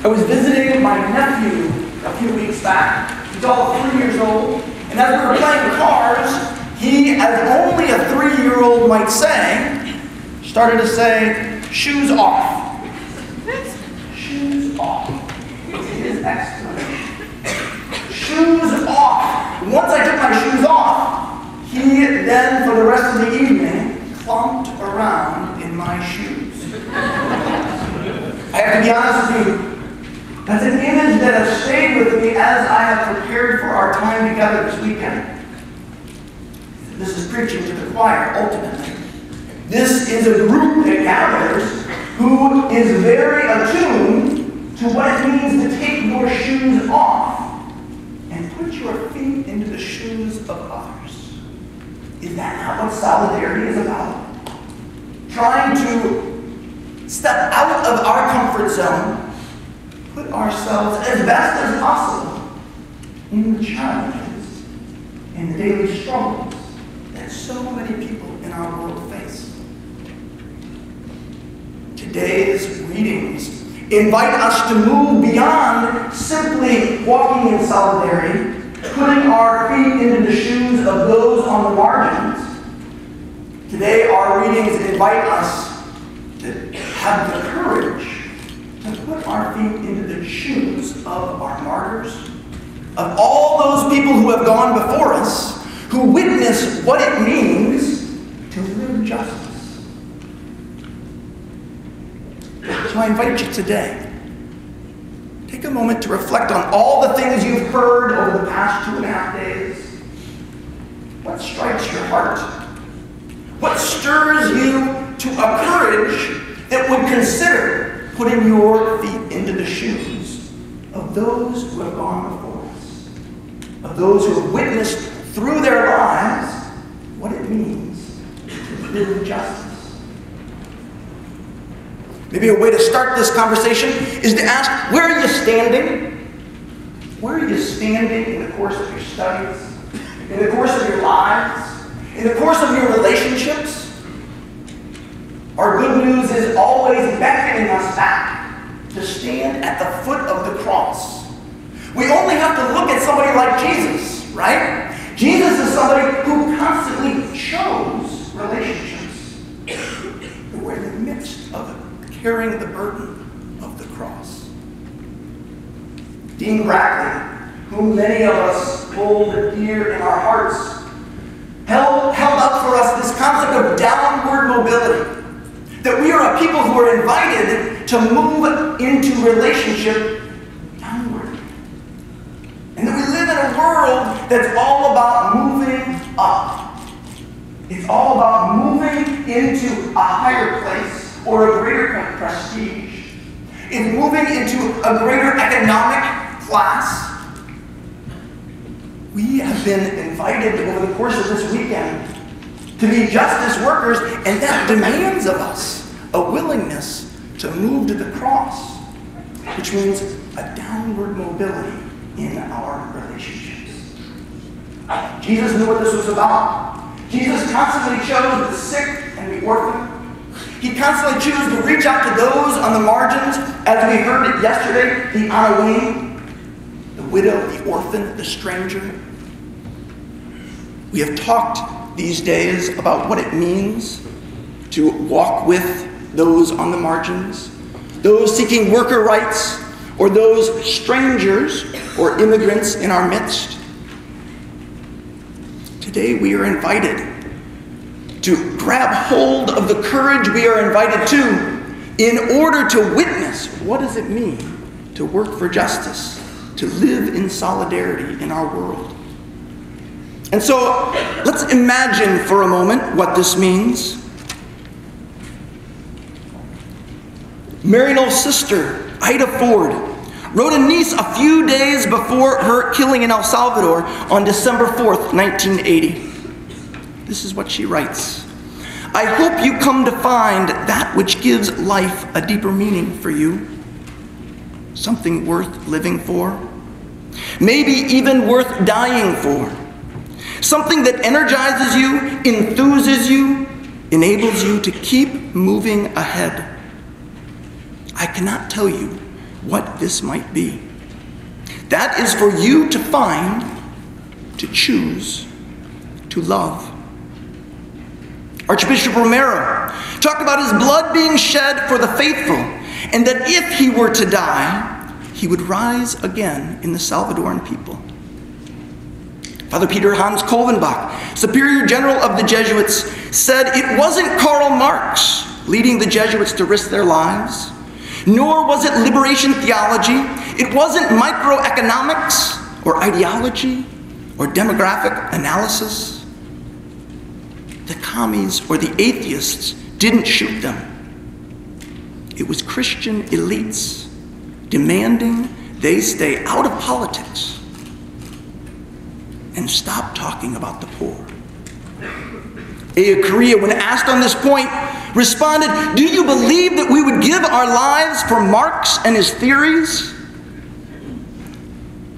I was visiting my nephew a few weeks back. He's all 3 years old. And as we were playing cars, he, as only a 3-year-old might say, started to say, "Shoes off." Shoes off. His exclamation. Shoes off. Once I took my shoes off, he then, for the rest of the evening, clumped around in my shoes. I have to be honest with you, that's an image that has stayed with me as I have prepared for our time together this weekend. This is preaching to the choir, ultimately. This is a group that gathers who is very attuned to what it means to take your shoes off and put your feet into the shoes of others. Is that not what solidarity is about? Trying to step out of our comfort zone, put ourselves as best as possible in the challenges and the daily struggles that so many people in our world face. Today's readings invite us to move beyond simply walking in solidarity, putting our feet into the shoes of those on the margins. Today, our readings invite us to have the courage to put our feet into the shoes of our martyrs, of all those people who have gone before us, who witness what it means to live justice. So I invite you today, take a moment to reflect on all the things you've heard over the past 2.5 days. What strikes your heart? What stirs you to a courage that would consider putting your feet into the shoes of those who have gone before us, of those who have witnessed through their lives what it means to live justice? Maybe a way to start this conversation is to ask, where are you standing? Where are you standing in the course of your studies, in the course of your lives, in the course of your relationships? Our good news is always beckoning us back to stand at the foot of the cross. We only have to look at somebody like Jesus, right? Jesus is somebody who constantly chose relationships who were in the midst of carrying the burden of the cross. Dean Brackley, whom many of us hold dear in our hearts, held up for us this concept of downward mobility. That we are a people who are invited to move into relationship downward. And that we live in a world that's all about moving up. It's all about moving into a higher place or a greater prestige. It's moving into a greater economic class. We have been invited over the course of this weekend to be justice workers, and that demands of us a willingness to move to the cross, which means a downward mobility in our relationships. Jesus knew what this was about. Jesus constantly chose the sick and the orphan. He constantly chose to reach out to those on the margins, as we heard it yesterday, the unaware, the widow, the orphan, the stranger. We have talked these days about what it means to walk with those on the margins, those seeking worker rights, or those strangers or immigrants in our midst. Today we are invited to grab hold of the courage we are invited to in order to witness what does it mean to work for justice, to live in solidarity in our world. And so let's imagine for a moment what this means. Maryknoll's sister, Ida Ford, wrote a niece a few days before her killing in El Salvador on December 4th, 1980. This is what she writes. I hope you come to find that which gives life a deeper meaning for you, something worth living for, maybe even worth dying for, something that energizes you, enthuses you, enables you to keep moving ahead. I cannot tell you what this might be. That is for you to find, to choose, to love. Archbishop Romero talked about his blood being shed for the faithful, and that if he were to die, he would rise again in the Salvadoran people. Father Peter Hans Kolvenbach, Superior General of the Jesuits, said it wasn't Karl Marx leading the Jesuits to risk their lives, nor was it liberation theology. It wasn't microeconomics or ideology or demographic analysis. The commies or the atheists didn't shoot them. It was Christian elites demanding they stay out of politics and stop talking about the poor. Aya Korea, when asked on this point, responded, "Do you believe that we would give our lives for Marx and his theories?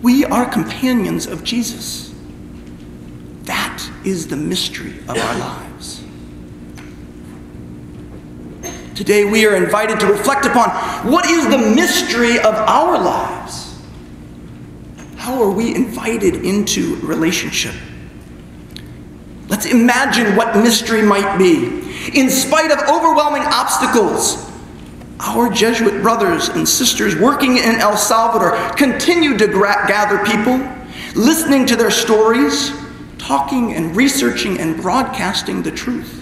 We are companions of Jesus. That is the mystery of our lives." Today we are invited to reflect upon what is the mystery of our lives. How are we invited into relationship? Let's imagine what mystery might be. In spite of overwhelming obstacles, our Jesuit brothers and sisters working in El Salvador continue to gather people, listening to their stories, talking and researching and broadcasting the truth.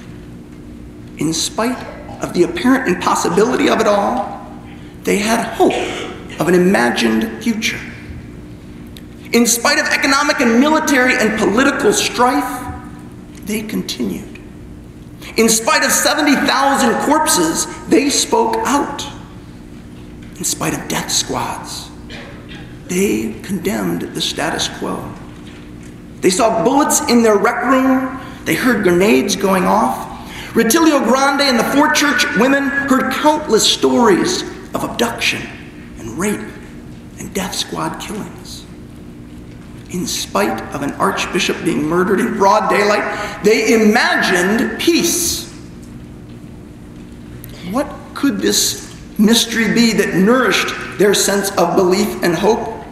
In spite of the apparent impossibility of it all, they had hope of an imagined future. In spite of economic and military and political strife, they continued. In spite of 70,000 corpses, they spoke out. In spite of death squads, they condemned the status quo. They saw bullets in their rec room. They heard grenades going off. Rutilio Grande and the four church women heard countless stories of abduction and rape and death squad killings. In spite of an archbishop being murdered in broad daylight, they imagined peace. What could this mystery be that nourished their sense of belief and hope?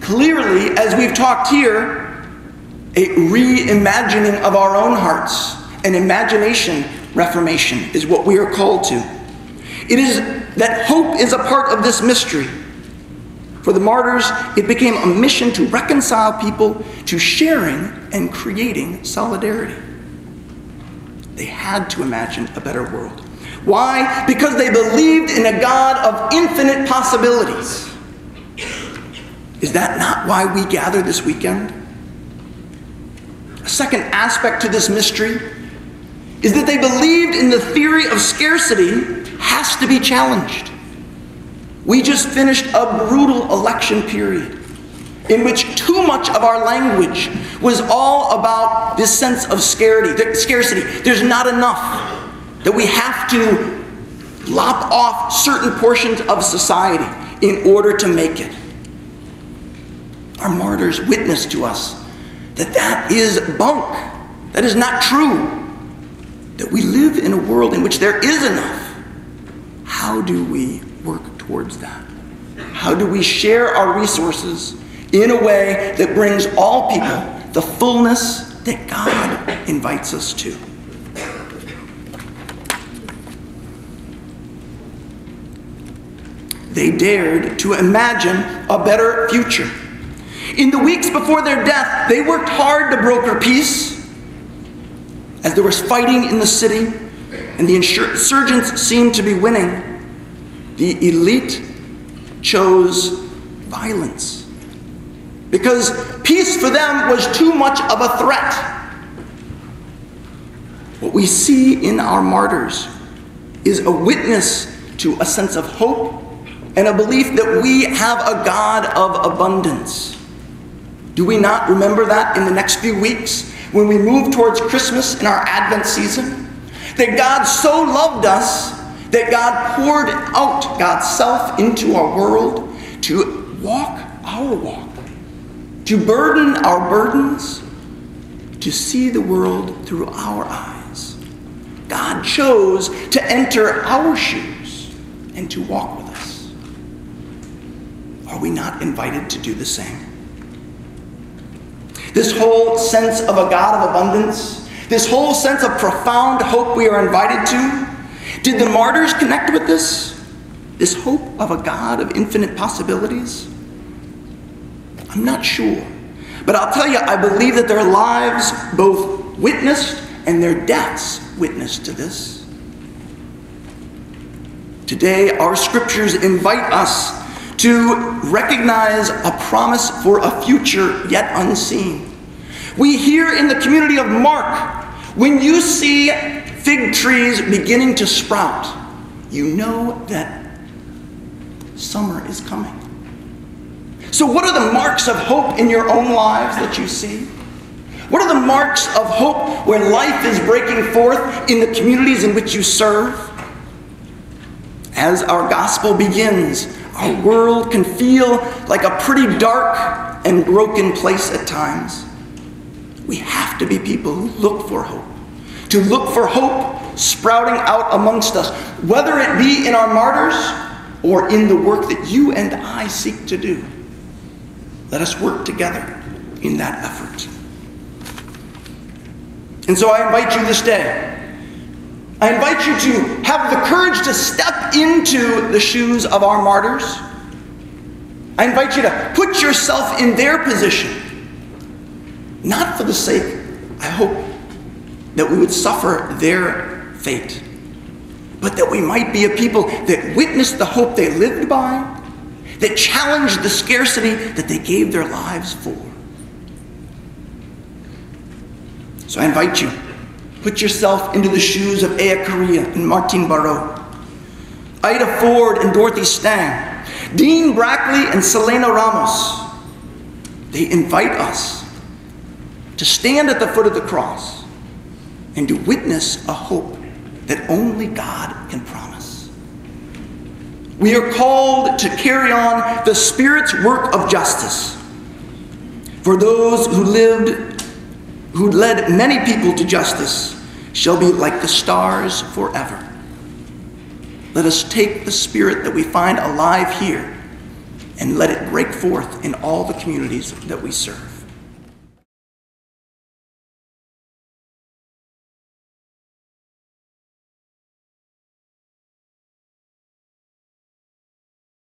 Clearly, as we've talked here, a reimagining of our own hearts. An imagination reformation is what we are called to. It is that hope is a part of this mystery. For the martyrs, it became a mission to reconcile people to sharing and creating solidarity. They had to imagine a better world. Why? Because they believed in a God of infinite possibilities. Is that not why we gather this weekend? A second aspect to this mystery is that they believed in the theory of scarcity has to be challenged. We just finished a brutal election period in which too much of our language was all about this sense of scarcity. There's not enough, that we have to lop off certain portions of society in order to make it. Our martyrs witness to us that that is bunk. That is not true. That we live in a world in which there is enough. How do we work towards that? How do we share our resources in a way that brings all people the fullness that God invites us to? They dared to imagine a better future. In the weeks before their death, they worked hard to broker peace. As there was fighting in the city and the insurgents seemed to be winning, the elite chose violence because peace for them was too much of a threat. What we see in our martyrs is a witness to a sense of hope and a belief that we have a God of abundance. Do we not remember that in the next few weeks when we move towards Christmas in our Advent season? That God so loved us that God poured out God's self into our world to walk our walk, to burden our burdens, to see the world through our eyes. God chose to enter our shoes and to walk with us. are we not invited to do the same? This whole sense of a God of abundance, this whole sense of profound hope we are invited to, did the martyrs connect with this? This hope of a God of infinite possibilities? I'm not sure. But I'll tell you, I believe that their lives both witnessed and their deaths witnessed to this. Today, our scriptures invite us to recognize a promise for a future yet unseen. We hear in the community of Mark, when you see fig trees beginning to sprout, you know that summer is coming. So what are the marks of hope in your own lives that you see? What are the marks of hope where life is breaking forth in the communities in which you serve? As our gospel begins, our world can feel like a pretty dark and broken place at times. We have to be people who look for hope. To look for hope sprouting out amongst us, whether it be in our martyrs or in the work that you and I seek to do. Let us work together in that effort. And so I invite you this day, I invite you to have the courage to step into the shoes of our martyrs. I invite you to put yourself in their position, not for the sake, I hope, that we would suffer their fate, but that we might be a people that witnessed the hope they lived by, that challenged the scarcity that they gave their lives for. So I invite you, put yourself into the shoes of Ea Correa and Martin Barreau, Ida Ford and Dorothy Stang, Dean Brackley and Selena Ramos. They invite us to stand at the foot of the cross and to witness a hope that only God can promise. We are called to carry on the Spirit's work of justice. For those who led many people to justice shall be like the stars forever. Let us take the Spirit that we find alive here and let it break forth in all the communities that we serve.